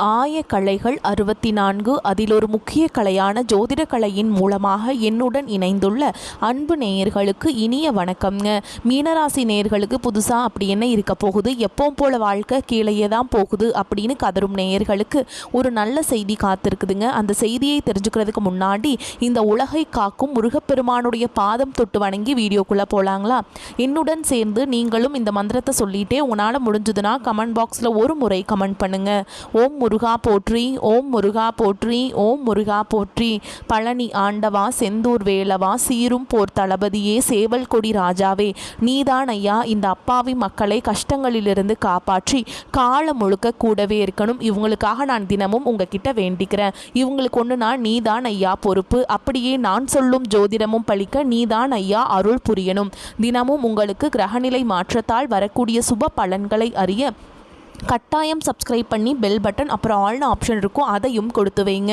ஆயக்கலைகள் 64 அதில் ஒரு முக்கிய கலையான ஜோதிட கலையின் மூலமாக என்னுடன் இணைந்துள்ள அன்பு நேயர்களுக்கு இனிய வணக்கம்ங்க. மீனராசி நேயர்களுக்கு புதுசாக அப்படி என்ன இருக்க போகுது, எப்பவும் போல வாழ்க்கை கீழேயே தான் போகுது அப்படின்னு கதரும் நேயர்களுக்கு ஒரு நல்ல செய்தி காத்திருக்குதுங்க. அந்த செய்தியை தெரிஞ்சுக்கிறதுக்கு முன்னாடி இந்த உலகை காக்கும் முருகப்பெருமானுடைய பாதம் தொட்டு வணங்கி வீடியோக்குள்ளே போகலாங்களா? என்னுடன் சேர்ந்து நீங்களும் இந்த மந்திரத்தை சொல்லிட்டே உங்களால் முடிஞ்சதுன்னா கமெண்ட் பாக்ஸில் ஒரு முறை கமெண்ட் பண்ணுங்க. ஓம் முருகா போற்றி, ஓம் முருகா போற்றி, ஓம் முருகா போற்றி. பழனி ஆண்டவா, செந்தூர் வேலவா, சீரும் போர் தளபதியே, சேவல் கொடி ராஜாவே, நீதான் ஐயா இந்த அப்பாவி மக்களை கஷ்டங்களிலிருந்து காப்பாற்றி காலம் முழுக்க கூடவே இருக்கணும். இவங்களுக்காக நான் தினமும் உங்ககிட்ட வேண்டிக்கிறேன். இவங்களுக்கு ஒன்றுனா நீதான் ஐயா பொறுப்பு. அப்படியே நான் சொல்லும் ஜோதிடமும் பழிக்க நீதான் ஐயா அருள் புரியணும். தினமும் உங்களுக்கு கிரகநிலை மாற்றத்தால் வரக்கூடிய சுப பலன்களை அறிய கட்டாயம் சப்ஸ்கிரைப் பண்ணி பெல் பட்டன் அப்புறம் ஆல்னு ஆப்ஷன் இருக்கும், அதையும் கொடுத்து வைங்க.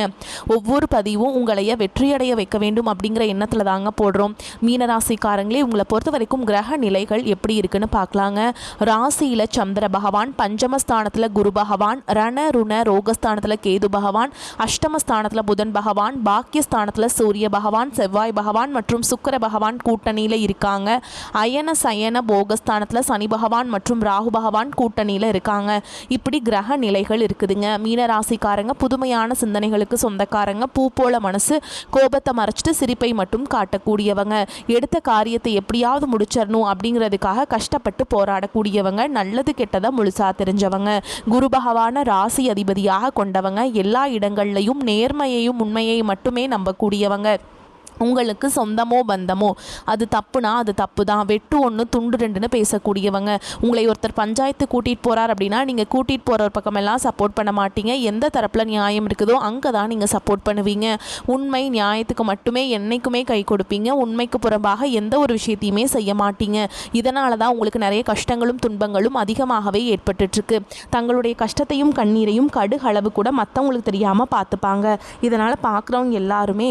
ஒவ்வொரு பதிவும் உங்களைய வெற்றியடைய வைக்க வேண்டும் அப்படிங்கிற எண்ணத்தில் தாங்க போடுறோம். மீனராசிக்காரங்களே, உங்களை பொறுத்த வரைக்கும் கிரக நிலைகள் எப்படி இருக்குன்னு பார்க்கலாங்க. ராசியில் சந்திர பகவான், பஞ்சமஸ்தானத்தில் குரு பகவான், ரண ருண ரோகஸ்தானத்தில் கேது பகவான், அஷ்டமஸ்தானத்தில் புதன் பகவான், பாக்கியஸ்தானத்தில் சூரிய பகவான், செவ்வாய் பகவான் மற்றும் சுக்கிர பகவான் கூட்டணியில் இருக்காங்க. அயன சயன போகஸ்தானத்தில் சனி பகவான் மற்றும் ராகு பகவான் கூட்டணியில் இருக்காங்க. இப்படி கிரக நிலைகள் இருக்குதுங்க. மீனராசிக்காரங்க புதுமையான சிந்தனைகளுக்கு சொந்தக்காரங்க. பூ போல மனசு, கோபத்தை மறைச்சிட்டு சிரிப்பை மட்டும் காட்டக்கூடியவங்க. எடுத்த காரியத்தை எப்படியாவது முடிச்சிடணும் அப்படிங்கிறதுக்காக கஷ்டப்பட்டு போராடக்கூடியவங்க. நல்லது கெட்டதை முழுசா தெரிஞ்சவங்க. குரு பகவான ராசி அதிபதியாக கொண்டவங்க. எல்லா இடங்கள்லையும் நேர்மையையும் உண்மையை மட்டுமே நம்பக்கூடியவங்க. உங்களுக்கு சொந்தமோ பந்தமோ அது தப்புனா அது தப்பு தான், வெட்டு ஒன்று துண்டு ரெண்டுன்னு பேசக்கூடியவங்க. உங்களை ஒருத்தர் பஞ்சாயத்து கூட்டிகிட்டு போகிறார் அப்படின்னா நீங்கள் கூட்டிகிட்டு போகிற பக்கமெல்லாம் சப்போர்ட் பண்ண மாட்டீங்க. எந்த தரப்பில் நியாயம் இருக்குதோ அங்கே தான் நீங்கள் சப்போர்ட் பண்ணுவீங்க. உண்மை நியாயத்துக்கு மட்டுமே என்றைக்குமே கை கொடுப்பீங்க. உண்மைக்கு புறம்பாக எந்த ஒரு விஷயத்தையுமே செய்ய மாட்டீங்க. இதனால தான் உங்களுக்கு நிறைய கஷ்டங்களும் துன்பங்களும் அதிகமாகவே ஏற்பட்டுருக்கு. தங்களுடைய கஷ்டத்தையும் கண்ணீரையும் கடுகளவு கூட மற்றவங்களுக்கு தெரியாமல் பார்த்துப்பாங்க. இதனால் பார்க்குறவங்க எல்லாருமே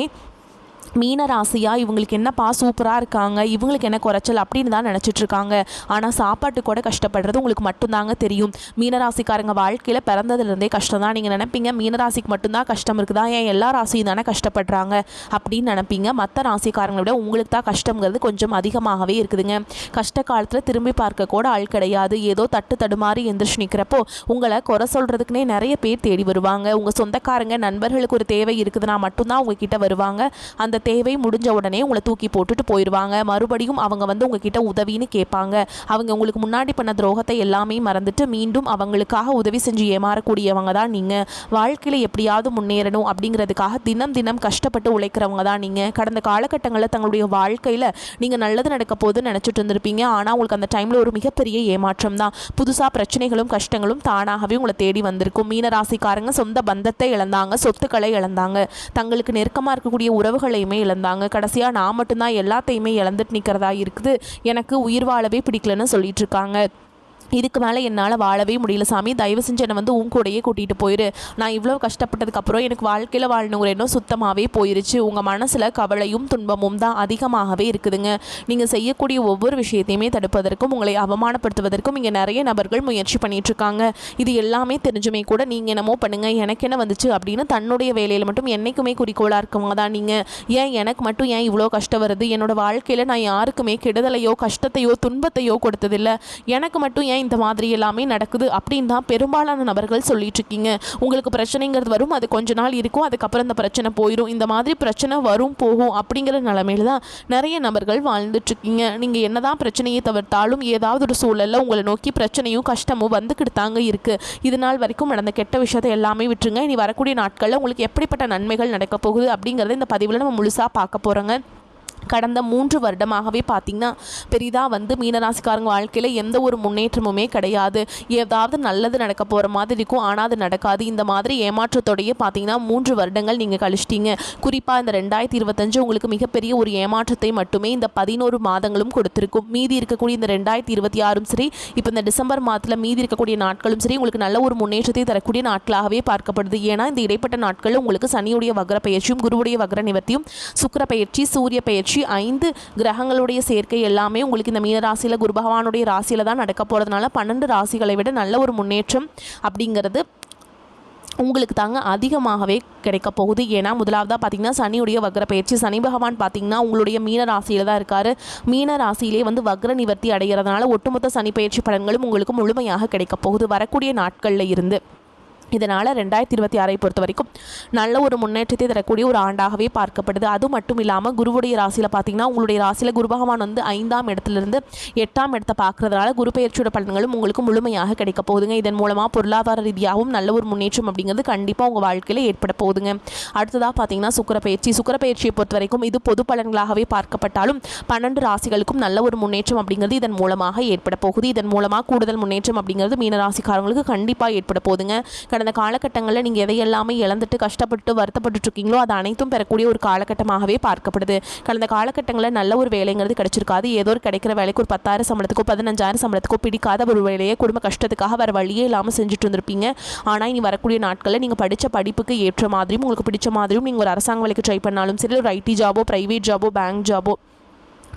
மீனராசியா இவங்களுக்கு என்னப்பா சூப்பராக இருக்காங்க, இவங்களுக்கு என்ன குறைச்சல் அப்படின்னு தான் நினச்சிட்ருக்காங்க. ஆனால் சாப்பாட்டு கூட கஷ்டப்படுறது உங்களுக்கு மட்டும்தாங்க தெரியும். மீனராசிக்காரங்க வாழ்க்கையில் பிறந்ததுலேருந்தே கஷ்டம் தான். நீங்கள் நினைப்பீங்க மீனராசிக்கு மட்டும்தான் கஷ்டம் இருக்குதா, ஏன் எல்லா ராசியும் தானே கஷ்டப்படுறாங்க அப்படின்னு நினைப்பீங்க. மற்ற ராசிக்காரங்களை விட உங்களுக்கு தான் கஷ்டங்கிறது கொஞ்சம் அதிகமாகவே இருக்குதுங்க. கஷ்ட காலத்தில் திரும்பி பார்க்க கூட ஆள் கிடையாது. ஏதோ தட்டு தடுமாறி எந்திரிச்சு நிற்கிறப்போ உங்களை குறை சொல்கிறதுக்குனே நிறைய பேர் தேடி வருவாங்க. உங்கள் சொந்தக்காரங்க நண்பர்களுக்கு ஒரு தேவை இருக்குதுன்னா மட்டும்தான் உங்ககிட்ட வருவாங்க. அந்த தேவை முடிஞ்ச உடனே உங்களை தூக்கி போட்டுட்டு போயிடுவாங்க. மறுபடியும் அவங்க வந்து உங்ககிட்ட உதவின்னு கேட்பாங்க. அவங்க உங்களுக்கு முன்னாடி பண்ண துரோகத்தை எல்லாமே மறந்துட்டு மீண்டும் அவங்களுக்காக உதவி செஞ்சு ஏமாறக்கூடியவங்க தான் நீங்கள். வாழ்க்கையில் எப்படியாவது முன்னேறணும் அப்படிங்கிறதுக்காக தினம் தினம் கஷ்டப்பட்டு உழைக்கிறவங்க தான் நீங்கள். கடந்த காலகட்டங்களில் தங்களுடைய வாழ்க்கையில் நீங்கள் நல்லது நடக்க போதுன்னு நினச்சிட்டு இருந்திருப்பீங்க. ஆனால் உங்களுக்கு அந்த டைமில் ஒரு மிகப்பெரிய ஏமாற்றம் தான். புதுசாக பிரச்சனைகளும் கஷ்டங்களும் தானாகவே உங்களை தேடி வந்திருக்கும். மீனராசிக்காரங்க சொந்த பந்தத்தை இழந்தாங்க, சொத்துக்களை இழந்தாங்க, தங்களுக்கு நெருக்கமாக இருக்கக்கூடிய உறவுகளையுமே இழந்தாங்க. கடைசியாக நான் மட்டும்தான் எல்லாத்தையுமே இழந்துட்டு நிற்கிறதா இருக்குது, எனக்கு உயிர் வாழவே பிடிக்கலன்னு சொல்லிட்டு இருக்காங்க. இதுக்கு மேலே என்னால் வாழவே முடியல சாமி, தயவு செஞ்சு என்னை வந்து உன் கூடையே கூட்டிகிட்டு போயிரு. நான் இவ்வளோ கஷ்டப்பட்டதுக்கப்புறம் எனக்கு வாழ்க்கையில் வாழணுங்கிற எண்ணம் சுத்தமாகவே போயிருச்சு. உங்கள் மனசில் கவலையும் துன்பமும் தான் அதிகமாகவே இருக்குதுங்க. நீங்கள் செய்யக்கூடிய ஒவ்வொரு விஷயத்தையுமே தடுப்பதற்கும் உங்களை அவமானப்படுத்துவதற்கும் இங்கே நிறைய நபர்கள் முயற்சி பண்ணிகிட்ருக்காங்க. இது எல்லாமே தெரிஞ்சுமே கூட நீங்கள் என்னமோ பண்ணுங்கள், எனக்கு என்ன வந்துச்சு அப்படின்னு தன்னுடைய வேலையில் மட்டும் என்றைக்குமே குறிக்கோளாக இருக்கவங்க தான் நீங்கள். ஏன் எனக்கு மட்டும் ஏன் இவ்வளோ கஷ்டம் வருது, என்னோடய வாழ்க்கையில் நான் யாருக்குமே கெடுதலையோ கஷ்டத்தையோ துன்பத்தையோ கொடுத்ததில்லை, எனக்கு மட்டும் இந்த மாதிரி எல்லாமே நடக்குது அப்படின்னு தான் பெரும்பாலான நபர்கள் சொல்லிட்டு இருக்கீங்க. உங்களுக்கு பிரச்சனைங்கிறது வரும், அது கொஞ்ச நாள் இருக்கும், அதுக்கப்புறம் இந்த பிரச்சனை போயிடும். இந்த மாதிரி பிரச்சனை வரும் போகும் அப்படிங்கிற நிலைமையில தான் நிறைய நபர்கள் வாழ்ந்துட்டு இருக்கீங்க. நீங்க என்னதான் பிரச்சனையை தவிர்த்தாலும் ஏதாவது ஒரு சூழல்ல உங்களை நோக்கி பிரச்சனையும் கஷ்டமும் வந்துக்கிட்டு தாங்க இருக்கு. இது நாள் வரைக்கும் நடந்த கெட்ட விஷயத்தை எல்லாமே விட்டுருங்க. இனி வரக்கூடிய நாட்களில் உங்களுக்கு எப்படிப்பட்ட நன்மைகள் நடக்க போகுது அப்படிங்கிறத இந்த பதிவில் நம்ம முழுசாக பார்க்க போகிறோங்க. கடந்த 3 வருடமாகவே பார்த்திங்கன்னா பெரிதாக வந்து மீனராசிக்காரங்க வாழ்க்கையில் எந்த ஒரு முன்னேற்றமுமே கிடையாது. ஏதாவது நல்லது நடக்க போகிற மாதிரி இருக்கும், ஆனால் அது நடக்காது. இந்த மாதிரி ஏமாற்றத்தோடையே பார்த்திங்கன்னா 3 வருடங்கள் நீங்கள் கழிச்சிட்டிங்க. குறிப்பாக இந்த 2025 உங்களுக்கு மிகப்பெரிய ஒரு ஏமாற்றத்தை மட்டுமே இந்த 11 மாதங்களும் கொடுத்துருக்கும். மீதி இருக்கக்கூடிய இந்த 2026 சரி, இப்போ இந்த டிசம்பர் மாதத்தில் மீதி இருக்கக்கூடிய நாட்களும் சரி உங்களுக்கு நல்ல ஒரு முன்னேற்றத்தை தரக்கூடிய நாட்களாகவே பார்க்கப்படுது. ஏன்னா இந்த இடைப்பட்ட நாட்களில் உங்களுக்கு சனியுடைய வக்ர பயிற்சியும் குருவுடைய வக்ர நிவர்த்தியும் சுக்கிர பயிற்சி சூரிய பயிற்சி 5 கிரகங்களுடைய சேர்க்கை எல்லாமே உங்களுக்கு இந்த மீன ராசியில் குரு பகவானுடைய ராசியில் தான் நடக்க போகிறதுனால 12 ராசிகளை விட நல்ல ஒரு முன்னேற்றம் அப்படிங்கிறது உங்களுக்கு தாங்க அதிகமாகவே கிடைக்க போகுது. ஏன்னா முதலாவதாக பார்த்திங்கன்னா சனியுடைய வக்ர பயிற்சி. சனி பகவான் பார்த்திங்கன்னா உங்களுடைய மீன ராசியில் தான் இருக்கார். மீன ராசியிலே வக்ர நிவர்த்தி அடைகிறதுனால ஒட்டுமொத்த சனி பயிற்சி பலன்களும் உங்களுக்கு முழுமையாக கிடைக்க போகுது வரக்கூடிய நாட்களில் இருந்து. இதனால் 2026 பொறுத்த வரைக்கும் நல்ல ஒரு முன்னேற்றத்தை தரக்கூடிய ஒரு ஆண்டாகவே பார்க்கப்படுது. அது மட்டும் இல்லாமல் குருவுடைய ராசியில் பார்த்திங்கன்னா உங்களுடைய ராசியில் குரு பகவான் 5ஆம் இடத்துலேருந்து 8ஆம் இடத்தை பார்க்குறதுனால குரு பயிற்சியோட பலன்களும் உங்களுக்கு முழுமையாக கிடைக்க போகுதுங்க. இதன் மூலமாக பொருளாதார ரீதியாகவும் நல்ல ஒரு முன்னேற்றம் அப்படிங்கிறது கண்டிப்பாக உங்கள் வாழ்க்கையில் ஏற்பட போகுதுங்க. அடுத்ததாக பார்த்திங்கன்னா சுக்கிர பயிற்சியை பொறுத்த வரைக்கும் இது பொது பலன்களாகவே பார்க்கப்பட்டாலும் 12 ராசிகளுக்கும் நல்ல ஒரு முன்னேற்றம் அப்படிங்கிறது இதன் மூலமாக ஏற்பட போகுது. இதன் மூலமாக கூடுதல் முன்னேற்றம் அப்படிங்கிறது மீன ராசிக்காரங்களுக்கு கண்டிப்பாக ஏற்பட போகுதுங்க. கடந்த காலகட்டங்களில் நீங்கள் எதையெல்லாமே இழந்துட்டு கஷ்டப்பட்டு வருத்தப்பட்டு இருக்கீங்களோ அது அனைத்தும் பெறக்கூடிய ஒரு காலகட்டமாகவே பார்க்கப்படுது. கடந்த காலகட்டங்களில் நல்ல ஒரு வேலைங்கிறது கிடைச்சிருக்காது. ஏதோ ஒரு கிடைக்கிற வேலைக்கு ஒரு 10,000 சம்பளத்துக்கோ 15,000 சம்பளத்துக்கோ பிடிக்காத ஒரு வேலையை குடும்ப கஷ்டத்துக்காக வேறு வழியே இல்லாமல் செஞ்சுட்டு இருந்திருப்பீங்க. ஆனால் இனி வரக்கூடிய நாட்களில் நீங்கள் படித்த படிப்புக்கு ஏற்ற மாதிரியும் உங்களுக்கு பிடிச்ச மாதிரியும் நீங்கள் ஒரு அரசாங்க வேலைக்கு ட்ரை பண்ணாலும் சரி, ஒரு ஐடி ஜாபோ, ப்ரைவேட் ஜாபோ, பேங்க் ஜாபோ,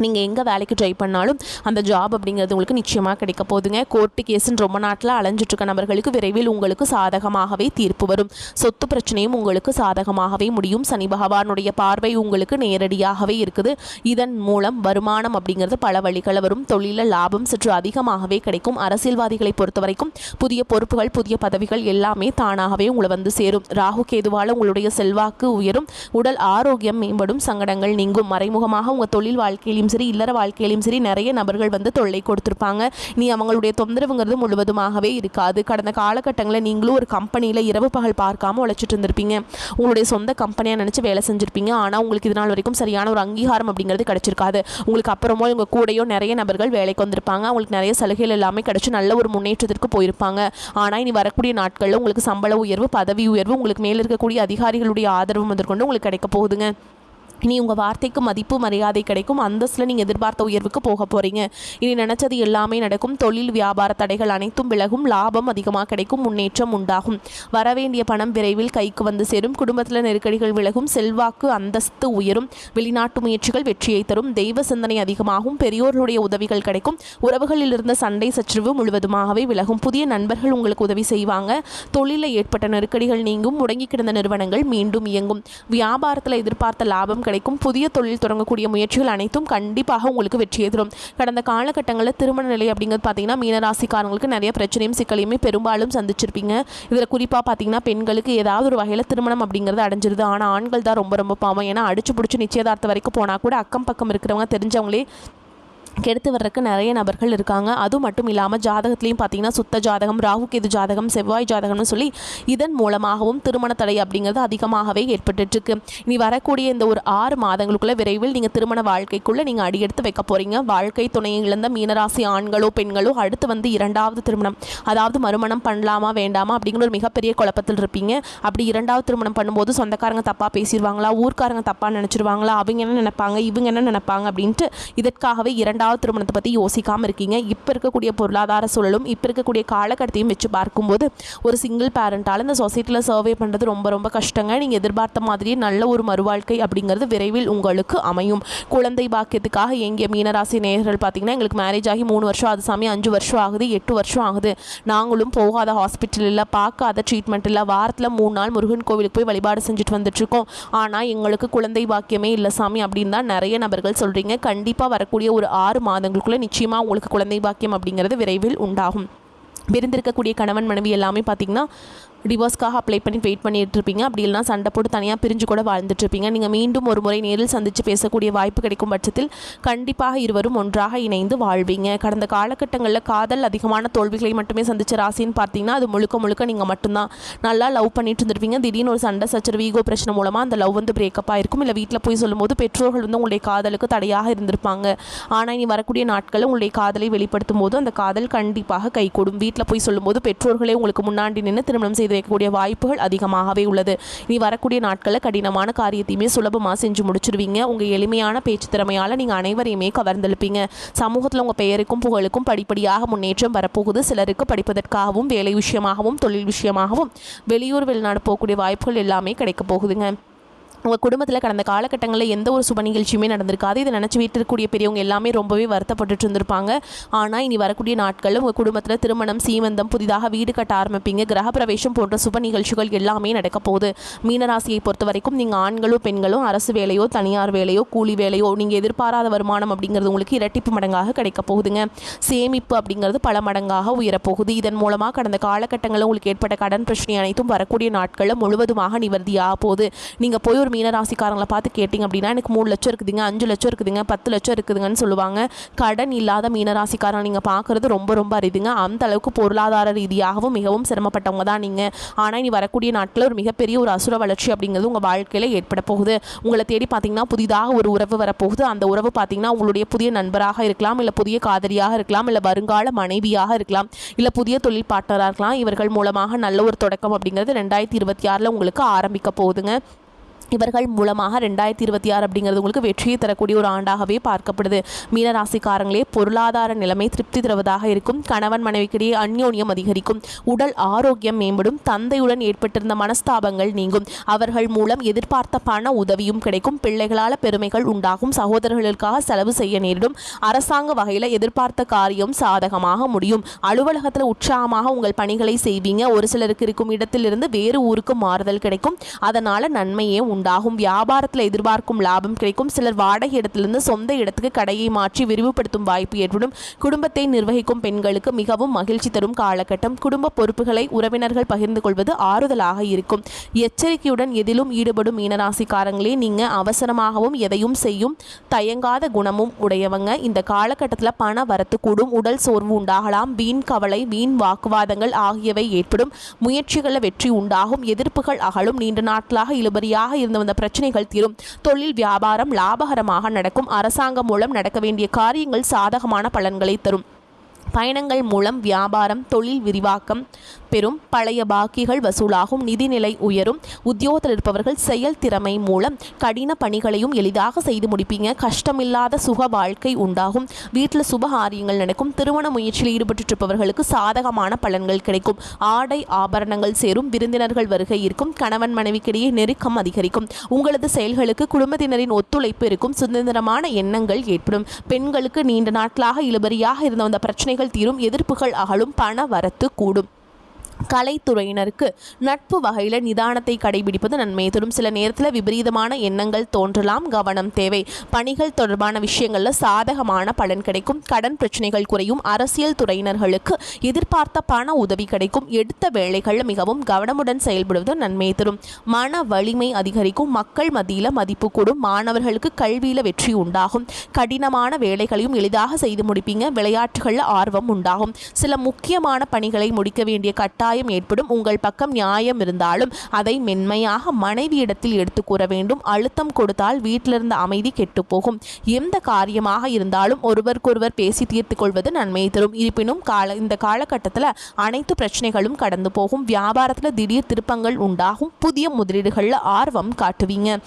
நீங்கள் எங்கே வேலைக்கு ட்ரை பண்ணாலும் அந்த ஜாப் அப்படிங்கிறது உங்களுக்கு நிச்சயமாக கிடைக்க போகுதுங்க. கோர்ட்டு கேஸுன்னு ரொம்ப நாட்டில் அலைஞ்சிட்ருக்க நபர்களுக்கு விரைவில் உங்களுக்கு சாதகமாகவே தீர்ப்பு வரும். சொத்து பிரச்சனையும் உங்களுக்கு சாதகமாகவே முடியும். சனி பகவானுடைய பார்வை உங்களுக்கு நேரடியாகவே இருக்குது. இதன் மூலம் வருமானம் அப்படிங்கிறது பல வழிகளில் வரும். தொழிலில் லாபம் சற்று அதிகமாகவே கிடைக்கும். அரசியல்வாதிகளை பொறுத்த வரைக்கும் புதிய பொறுப்புகள், புதிய பதவிகள் எல்லாமே தானாகவே உங்களை சேரும். ராகு கேதுவால் உங்களுடைய செல்வாக்கு உயரும். உடல் ஆரோக்கியம் மேம்படும். சங்கடங்கள் நீங்கும். மறைமுகமாக உங்கள் தொழில் வாழ்க்கையிலும் சரி, இல்லற வாழ்க்கையிலும் சரி நிறைய நபர்கள் தொல்லை கொடுத்துருப்பாங்க. நீ அவங்களுடைய தொந்தரவுங்கிறது முழுவதுமாகவே இருக்காது. கடந்த காலகட்டங்களில் நீங்களும் ஒரு கம்பெனியில் இரவு பகல் பார்க்காம உழைச்சிட்டு இருந்திருப்பீங்க. உங்களுடைய சொந்த கம்பெனியாக நினச்சி வேலை செஞ்சுருப்பீங்க. ஆனால் உங்களுக்கு இது நாள் வரைக்கும் சரியான ஒரு அங்கீகாரம் அப்படிங்கிறது கிடைச்சிருக்காது. உங்களுக்கு அப்புறமோ உங்கள் கூடையோ நிறைய நபர்கள் வேலைக்கு வந்திருப்பாங்க. அவங்களுக்கு நிறைய சலுகைகள் எல்லாமே கிடைச்சி நல்ல ஒரு முன்னேற்றத்திற்கு போயிருப்பாங்க. ஆனால் இனி வரக்கூடிய நாட்களில் உங்களுக்கு சம்பள உயர்வு, பதவி உயர்வு, உங்களுக்கு மேலே இருக்கக்கூடிய அதிகாரிகளுடைய ஆதரவு முதற்கொண்டு உங்களுக்கு கிடைக்க போகுதுங்க. இனி உங்கள் வார்த்தைக்கு மதிப்பு மரியாதை கிடைக்கும். அந்தஸ்தில் நீங்கள் எதிர்பார்த்த உயர்வுக்கு போக போகிறீங்க. இனி நினச்சது எல்லாமே நடக்கும். தொழில் வியாபார தடைகள் அனைத்தும் விலகும். லாபம் அதிகமாக கிடைக்கும். முன்னேற்றம் உண்டாகும். வரவேண்டிய பணம் விரைவில் கைக்கு சேரும். குடும்பத்தில் நெருக்கடிகள் விலகும். செல்வாக்கு அந்தஸ்து உயரும். வெளிநாட்டு முயற்சிகள் வெற்றியை தரும். தெய்வ சிந்தனை அதிகமாகும். பெரியோர்களுடைய உதவிகள் கிடைக்கும். உறவுகளில் இருந்த சண்டை சச்சரவு முழுவதுமாகவே விலகும். புதிய நண்பர்கள் உங்களுக்கு உதவி செய்வாங்க. தொழிலில் ஏற்பட்ட நெருக்கடிகள் நீங்கும். முடங்கி கிடந்த நிறுவனங்கள் மீண்டும் இயங்கும். வியாபாரத்தில் எதிர்பார்த்த லாபம் கிடைக்கும். புதிய தொழில் தொடங்கக்கூடிய முயற்சிகள் அனைத்தும் கண்டிப்பாக உங்களுக்கு வெற்றியை தரும். கடந்த காலகட்டங்களில் திருமண நிலை அப்படிங்கிறது பார்த்தீங்கன்னா மீனராசிக்காரங்களுக்கு நிறைய பிரச்சனையும் சிக்கலையுமே பெரும்பாலும் சந்திச்சிருப்பீங்க. இதில் குறிப்பாக பார்த்தீங்கன்னா பெண்களுக்கு ஏதாவது ஒரு வகையில் திருமணம் அப்படிங்கிறது அடைஞ்சிருது. ஆனால் ஆண்கள் தான் ரொம்ப பாவம். ஏன்னா அடிச்சு பிடிச்சி நிச்சயதார்த்தம் வரைக்கும் போனால் கூட அக்கம் பக்கம் இருக்கிறவங்க தெரிஞ்சவங்களே கெடுத்து வர்றதுக்கு நிறைய நபர்கள் இருக்காங்க. அது மட்டும் இல்லாமல் ஜாதகத்துலேயும் பார்த்தீங்கன்னா சுத்த ஜாதகம், ராகு கேது ஜாதகம், செவ்வாய் ஜாதகம்னு சொல்லி இதன் மூலமாகவும் திருமண தடை அப்படிங்கிறது அதிகமாகவே ஏற்பட்டுருக்கு. இனி வரக்கூடிய இந்த ஒரு 6 மாதங்களுக்குள்ள விரைவில் நீங்கள் திருமண வாழ்க்கைக்குள்ளே நீங்கள் அடியெடுத்து வைக்க போகிறீங்க. வாழ்க்கை துணையை இழந்த மீனராசி ஆண்களோ பெண்களோ அடுத்து 2வது திருமணம், அதாவது மறுமணம் பண்ணலாமா வேண்டாமா அப்படிங்கிற ஒரு மிகப்பெரிய குழப்பத்தில் இருப்பீங்க. அப்படி 2வது திருமணம் பண்ணும்போது சொந்தக்காரங்க தப்பாக பேசிடுவாங்களா, ஊர்க்காரங்க தப்பாக நினச்சிருவாங்களா, அவங்க என்ன நினைப்பாங்க, இவங்க என்ன நினைப்பாங்க அப்படின்ட்டு இதற்காகவே 2வது திருமணத்தை பற்றி யோசிக்காமல் இருக்கீங்க. இப்போ இருக்கக்கூடிய பொருளாதார சூழலும் இப்போ இருக்கக்கூடிய காலகட்டத்தையும் வச்சு பார்க்கும்போது ஒரு சிங்கிள் பேரண்டால் இந்த சொசைட்டியில் சர்வே பண்ணுறது ரொம்ப கஷ்டங்க. நீங்கள் எதிர்பார்த்த மாதிரியே நல்ல ஒரு மறுவாழ்க்கை அப்படிங்கிறது விரைவில் உங்களுக்கு அமையும். குழந்தை பாக்கியத்துக்காக எங்கிய மீனராசி நேயர்கள் பார்த்தீங்கன்னா எங்களுக்கு மேரேஜ் ஆகி 3 வருஷம் ஆகுது சாமி, 5 வருஷம் ஆகுது, 8 வருஷம் ஆகுது, நாங்களும் போகாத ஹாஸ்பிட்டல் இல்லை, பார்க்காத ட்ரீட்மெண்ட் இல்லை, வாரத்தில் 3 நாள் முருகன் கோவிலுக்கு போய் வழிபாடு செஞ்சுட்டு வந்துட்டுருக்கோம், ஆனால் எங்களுக்கு குழந்தை பாக்கியமே இல்லை சாமி அப்படின்னு தான் நிறைய நபர்கள் சொல்கிறீங்க. கண்டிப்பாக வரக்கூடிய ஒரு 6 மாதங்களுக்குள்ளே நிச்சயமாக உங்களுக்கு குழந்தை பாக்கியம் அப்படிங்கிறது விரைவில் உண்டாகும். பிரிந்திருக்கக்கூடிய கணவன் மனைவி எல்லாமே பார்த்திங்கன்னா டிவோர்ஸ்க்காக அப்ளை பண்ணி வெயிட் பண்ணிட்டு இருப்பீங்க. அப்படி இல்லைனா சண்டை போட்டு தனியாக பிரிஞ்சு கூட வாழ்ந்துட்டு இருப்பீங்க. நீங்கள் மீண்டும் ஒரு முறை நேரில் சந்தித்து பேசக்கூடிய வாய்ப்பு கிடைக்கும் பட்சத்தில் கண்டிப்பாக இருவரும் ஒன்றாக இணைந்து வாழ்வீங்க. கடந்த காலகட்டங்களில் காதல் அதிகமான தோல்விகளை மட்டுமே சந்தித்த ராசின்னு பார்த்தீங்கன்னா அது முழுக்க நீங்கள் மட்டும்தான். நல்லா லவ் பண்ணிட்டு இருந்திருப்பீங்க. திடீர்னு ஒரு சண்டை சச்சரவு, ஈகோ பிரச்சனை மூலமாக அந்த லவ் பிரேக்கப் ஆகிருக்கும். இல்லை வீட்டில் போய் சொல்லும்போது பெற்றோர்கள் உங்களுடைய காதலுக்கு தடையாக இருந்திருப்பாங்க. ஆனால் இனி வரக்கூடிய நாட்களில் உங்களுடைய காதலை வெளிப்படுத்தும் போது அந்த காதல் கண்டிப்பாக கைகூடும். வீட்டில் போய் சொல்லும்போது பெற்றோர்களே உங்களுக்கு முன்னாடி நின்று திருமணம் செய்து வைக்கக்கூடிய வாய்ப்புகள் அதிகமாகவே உள்ளது. இனி வரக்கூடிய நாட்களில் கடினமான காரியத்தையுமே சுலபமாக செஞ்சு முடிச்சிருவீங்க. உங்கள் எளிமையான பேச்சு திறமையால் நீங்கள் அனைவரையுமே கவர்ந்தெழுப்பீங்க. சமூகத்தில் உங்கள் பெயருக்கும் புகழுக்கும் படிப்படியாக முன்னேற்றம் வரப்போகுது. சிலருக்கு படிப்பதற்காகவும் வேலை விஷயமாகவும் தொழில் விஷயமாகவும் வெளியூர் வெளிநாடு போகக்கூடிய வாய்ப்புகள் எல்லாமே கிடைக்க போகுதுங்க. உங்கள் குடும்பத்தில் கடந்த காலகட்டங்களில் எந்த ஒரு சுப நிகழ்ச்சியுமே நடந்திருக்காது. இதை நினச்சி வீட்டில் இருக்கக்கூடிய பெரியவங்க எல்லாமே ரொம்பவே வருத்தப்பட்டுட்டு இருந்திருப்பாங்க. ஆனால் இனி வரக்கூடிய நாட்களில் உங்கள் குடும்பத்தில் திருமணம், சீமந்தம், புதிதாக வீடு கட்ட ஆரம்பிப்பீங்க, கிரகப்பிரவேசம் போன்ற சுப நிகழ்ச்சிகள் எல்லாமே நடக்க போகுது. மீனராசியை பொறுத்த வரைக்கும் நீங்கள் ஆண்களோ பெண்களோ அரசு வேலையோ தனியார் வேலையோ கூலி வேலையோ நீங்கள் எதிர்பாராத வருமானம் அப்படிங்கிறது உங்களுக்கு இரட்டிப்பு மடங்காக கிடைக்க போகுதுங்க. சேமிப்பு அப்படிங்கிறது பல மடங்காக உயரப்போகுது. இதன் மூலமாக கடந்த காலகட்டங்களில் உங்களுக்கு ஏற்பட்ட கடன் பிரச்சனை அனைத்தும் வரக்கூடிய நாட்களில் முழுவதுமாக நிவர்த்தியாக போகுது. நீங்கள் போய் ஒரு மீனராசிக்காரங்களை பார்த்து கேட்டிங்க அப்படின்னா எனக்கு 3 லட்சம் இருக்குதுங்க, 5 லட்சம் இருக்குதுங்க, 10 லட்சம் இருக்குதுங்கன்னு சொல்லுவாங்க. கடன் இல்லாத மீனராசிக்காரங்க நீங்கள் பார்க்குறது ரொம்ப ரொம்ப அரிதுங்க. அந்த அளவுக்கு பொருளாதார ரீதியாகவும் மிகவும் சிரமப்பட்டவங்க தான் நீங்கள். ஆனால் இனி வரக்கூடிய நாட்களில் ஒரு மிகப்பெரிய ஒரு அசுர வளர்ச்சி அப்படிங்கிறது உங்கள் வாழ்க்கையில் ஏற்பட போகுது. உங்களை தேடி பார்த்தீங்கன்னா புதிதாக ஒரு உறவு வரப்போகுது. அந்த உறவு பார்த்தீங்கன்னா உங்களுடைய புதிய நண்பராக இருக்கலாம், இல்லை புதிய காதலியாக இருக்கலாம், இல்லை வருங்கால மனைவியாக இருக்கலாம், இல்லை புதிய தொழில் பார்ட்னராக இருக்கலாம். இவர்கள் மூலமாக நல்ல ஒரு தொடக்கம் அப்படிங்கிறது 2026 உங்களுக்கு ஆரம்பிக்க போகுதுங்க. இவர்கள் மூலமாக 2026 அப்படிங்கிறது உங்களுக்கு வெற்றியை தரக்கூடிய ஒரு ஆண்டாகவே பார்க்கப்படுது. மீனராசிக்காரங்களே, பொருளாதார நிலைமை திருப்தி தருவதாக இருக்கும். கணவன் மனைவிக்கிடையே அந்யோன்யம் அதிகரிக்கும். உடல் ஆரோக்கியம் மேம்படும். தந்தையுடன் ஏற்பட்டிருந்த மனஸ்தாபங்கள் நீங்கும். அவர்கள் மூலம் எதிர்பார்த்த பண உதவியும் கிடைக்கும். பிள்ளைகளால் பெருமைகள் உண்டாகும். சகோதரர்களுக்காக செலவு செய்ய நேரிடும். அரசாங்க வகையில் எதிர்பார்த்த காரியம் சாதகமாக முடியும். அலுவலகத்தில் உற்சாகமாக உங்கள் பணிகளை செய்வீங்க. ஒரு சிலருக்கு இருக்கும் இடத்திலிருந்து வேறு ஊருக்கு மாறுதல் கிடைக்கும். அதனால் நன்மையே உண்டாகும். வியாபாரத்தில் எதிர்பார்க்கும் லாபம் கிடைக்கும். சிலர் வாடகை இடத்திலிருந்து சொந்த இடத்துக்கு கடையை மாற்றி விரிவுபடுத்தும் வாய்ப்பு ஏற்படும். குடும்பத்தை நிர்வகிக்கும் பெண்களுக்கு மிகவும் மகிழ்ச்சி தரும் காலகட்டம். குடும்ப பொறுப்புகளை உறவினர்கள் பகிர்ந்து கொள்வது ஆறுதலாக இருக்கும். எச்சரிக்கையுடன் எதிலும் ஈடுபடும் மீனராசிக்காரங்களே, நீங்க அவசரமாகவும் எதையும் செய்யும் தயங்காத குணமும் உடையவங்க. இந்த காலகட்டத்தில் பண வரத்து கூடும். உடல் சோர்வு உண்டாகலாம். வீண் கவலை, வீண் வாக்குவாதங்கள் ஆகியவை ஏற்படும். முயற்சிகளில் வெற்றி உண்டாகும். எதிர்ப்புகள் அகலும். நீண்ட நாட்களாக இழுபறியாக இருந்து வந்த பிரச்சனைகள் தீரும். தொழில் வியாபாரம் லாபகரமாக நடக்கும். அரசாங்கம் மூலம் நடக்க வேண்டிய காரியங்கள் சாதகமான பலன்களை தரும். பயணங்கள் மூலம் வியாபாரம், தொழில் விரிவாக்கம் பெறும். பழைய பாக்கிகள் வசூலாகும். நிதிநிலை உயரும். உத்தியோகத்தில் இருப்பவர்கள் செயல் திறமை மூலம் கடின பணிகளையும் எளிதாக செய்து முடிப்பீங்க. கஷ்டமில்லாத சுக வாழ்க்கை உண்டாகும். வீட்டில் சுபகாரியங்கள் நடக்கும். திருமண முயற்சியில் ஈடுபட்டு இருப்பவர்களுக்கு சாதகமான பலன்கள் கிடைக்கும். ஆடை ஆபரணங்கள் சேரும். விருந்தினர்கள் வருகை இருக்கும். கணவன் மனைவிக்கிடையே நெருக்கம் அதிகரிக்கும். உங்களது செயல்களுக்கு குடும்பத்தினரின் ஒத்துழைப்பு இருக்கும். சுதந்திரமான எண்ணங்கள் ஏற்படும். பெண்களுக்கு நீண்ட நாட்களாக இழுபறியாக இருந்த வந்த பிரச்சனைகள் தீரும். எதிர்ப்புகள் அகலும். பண வரத்து கூடும். கலைத்துறையினருக்கு நட்பு வகையில் நிதானத்தை கடைபிடிப்பது நன்மையை தரும். சில நேரத்தில் விபரீதமான எண்ணங்கள் தோன்றலாம். கவனம் தேவை. பணிகள் தொடர்பான விஷயங்களில் சாதகமான பலன் கிடைக்கும். கடன் பிரச்சனைகள் குறையும். அரசியல் துறையினர்களுக்கு எதிர்பார்த்த பண உதவி கிடைக்கும். எடுத்த வேலைகளில் மிகவும் கவனமுடன் செயல்படுவது நன்மையை தரும். மன வலிமை அதிகரிக்கும். மக்கள் மத்தியில் மதிப்பு கூடும். மாணவர்களுக்கு கல்வியில் வெற்றி உண்டாகும். கடினமான வேலைகளையும் எளிதாக செய்து முடிப்பீங்க. விளையாட்டுகளில் ஆர்வம் உண்டாகும். சில முக்கியமான பணிகளை முடிக்க வேண்டிய கட்டாயம் ஏற்படும். உங்கள் பக்கம் நியாயம் இருந்தாலும் அதை மென்மையாக மனைவியிடத்தில் எடுத்து கூற வேண்டும். அழுத்தம் கொடுத்தால் வீட்டிலிருந்த அமைதி கெட்டு போகும். எந்த காரியமாக இருந்தாலும் ஒருவருக்கொருவர் பேசி தீர்த்து கொள்வது நன்மையை தரும். இருப்பினும் இந்த காலகட்டத்தில் அனைத்து பிரச்சனைகளும் கடந்து போகும். வியாபாரத்தில் திடீர் திருப்பங்கள் உண்டாகும். புதிய முதலீடுகளில் ஆர்வம் காட்டுவீங்க.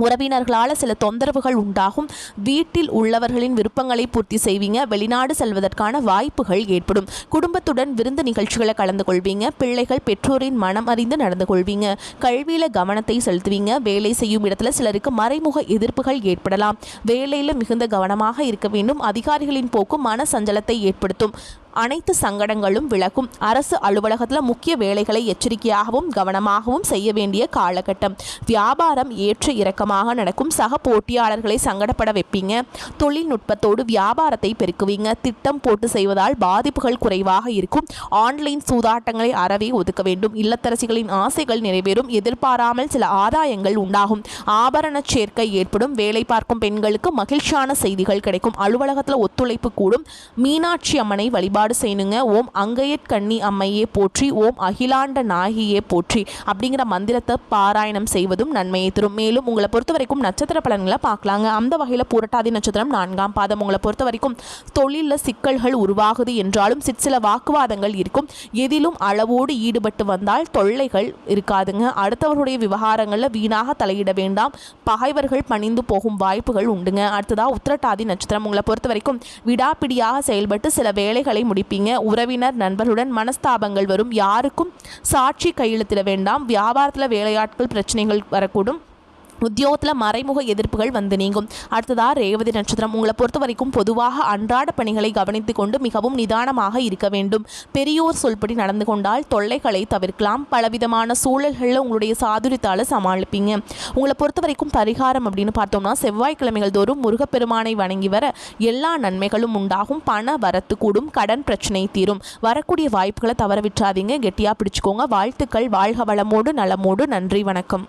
உறவினர்களால் சில தொந்தரவுகள் உண்டாகும். வீட்டில் உள்ளவர்களின் விருப்பங்களை பூர்த்தி செய்வீங்க. வெளிநாடு செல்வதற்கான வாய்ப்புகள் ஏற்படும். குடும்பத்துடன் விருந்து நிகழ்ச்சிகளை கலந்து கொள்வீங்க. பிள்ளைகள் பெற்றோரின் மனம் அறிந்து நடந்து கொள்வீங்க. கல்வியில் கவனத்தை செலுத்துவீங்க. வேலை செய்யும் இடத்துல சிலருக்கு மறைமுக எதிர்ப்புகள் ஏற்படலாம். வேலையில் மிகுந்த கவனமாக இருக்க வேண்டும். அதிகாரிகளின் போக்கு மன சஞ்சலத்தை ஏற்படுத்தும். அனைத்து சங்கடங்களும் விலகும். அரசு அலுவலகத்தில் முக்கிய வேலைகளை எச்சரிக்கையாகவும் கவனமாகவும் செய்ய வேண்டிய காலகட்டம். வியாபாரம் ஏற்ற இறக்கமாக நடக்கும். சக போட்டியாளர்களை சங்கடப்பட வைப்பீங்க. தொழில்நுட்பத்தோடு வியாபாரத்தை பெருக்குவீங்க. திட்டம் போட்டு செய்வதால் பாதிப்புகள் குறைவாக இருக்கும். ஆன்லைன் சூதாட்டங்களை அறவே ஒதுக்க வேண்டும். இல்லத்தரசிகளின் ஆசைகள் நிறைவேறும். எதிர்பாராமல் சில ஆதாயங்கள் உண்டாகும். ஆபரண சேர்க்கை ஏற்படும். வேலை பார்க்கும் பெண்களுக்கு மகிழ்ச்சியான செய்திகள் கிடைக்கும். அலுவலகத்தில் ஒத்துழைப்பு கூடும். மீனாட்சி அம்மனை வழிபாடு செய்யணுங்க. ஓம் அங்கையற்கண்ணி அம்மையே போற்றி, ஓம் அகிலாண்ட நாயகியே போற்றி அப்படிங்கிற மந்திரத்தை பாராயணம் செய்வதும் நன்மையை தரும். மேலும் உங்களை பொறுத்த வரைக்கும் நட்சத்திர பலன்களை பார்க்கலாங்க. அந்த வகையில் பூரட்டாதி நட்சத்திரம் 4ஆம் பாதம். உங்களை பொறுத்த வரைக்கும் தொழிலில் சிக்கல்கள் உருவாகுது என்றாலும் சில வாக்குவாதங்கள் இருக்கும். எதிலும் அளவோடு ஈடுபட்டு வந்தால் தொல்லைகள் இருக்காதுங்க. அடுத்தவர்களுடைய விவகாரங்களில் வீணாக தலையிட வேண்டாம். பகைவர்கள் பணிந்து போகும் வாய்ப்புகள் உண்டுங்க. அடுத்ததாக உத்திரட்டாதி நட்சத்திரம். உங்களை பொறுத்த வரைக்கும் விடாப்பிடியாக செயல்பட்டு சில வேலைகளை முடிப்பீங்க. உறவினர் நண்பர்களுடன் மனஸ்தாபங்கள் வரும். யாருக்கும் சாட்சி கையெழுத்திட வேண்டாம். வியாபாரத்தில் வேலையாட்கள் பிரச்சனைகள் வரக்கூடும். உத்தியோகத்தில் மறைமுக எதிர்ப்புகள் வந்து நீங்கும். அடுத்ததாக ரேவதி நட்சத்திரம். உங்களை பொறுத்த வரைக்கும் பொதுவாக அன்றாட பணிகளை கவனித்து கொண்டு மிகவும் நிதானமாக இருக்க வேண்டும். பெரியோர் சொல்படி நடந்து கொண்டால் தொல்லைகளை தவிர்க்கலாம். பலவிதமான சூழல்களில் உங்களுடைய சாதுரியத்தால் சமாளிப்பீங்க. உங்களை பொறுத்த வரைக்கும் பரிகாரம் அப்படின்னு பார்த்தோம்னா செவ்வாய்க்கிழமைகள் தோறும் முருகப்பெருமானை வணங்கி வர எல்லா நன்மைகளும் உண்டாகும். பண வரத்து கூடும். கடன் பிரச்சனை தீரும். வரக்கூடிய வாய்ப்புகளை தவற விட்டுறாதீங்க. கெட்டியாக பிடிச்சுக்கோங்க. வாழ்த்துக்கள். வாழ்க வளமோடு நலமோடு. நன்றி, வணக்கம்.